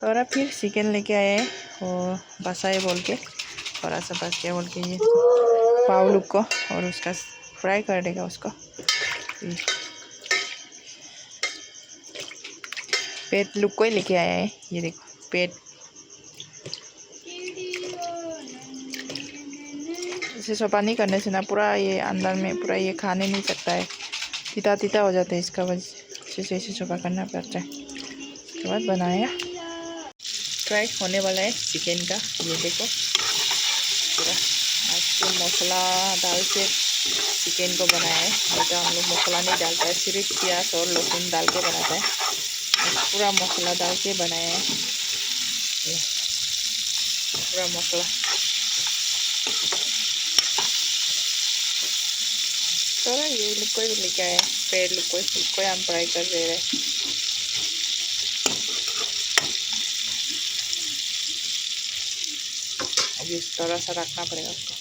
तो फिर चिकन लेके आए हैं और बसाए बोल के, थोड़ा सा बच गया बोल के ये पाव लुक को, और उसका फ्राई कर देगा उसको। पेट लुक को ही लेके आया है, ये देखो पेट। इसे सोपा नहीं करने से ना पूरा ये अंदर में पूरा ये खाने नहीं सकता है, तीता तीता हो जाता है, इसका वजह से इसे सोपा करना पड़ता है। उसके बाद बनाया, फ्राई होने वाला है चिकन का। ये देखो पूरा आज तो मसाला डाल के चिकन को बनाया है। नहीं तो हम लोग मसाला नहीं डालता है, सिर्फ प्याज और लहसुन डाल के बनाता है। पूरा मसाला डाल के बनाया है, ये पूरा मसाला। तो ये लोग को भी लेके आए, पेड़ लोग को हम फ्राई कर दे रहे हैं। अभी थोड़ा सा रखना पड़ेगा उसको।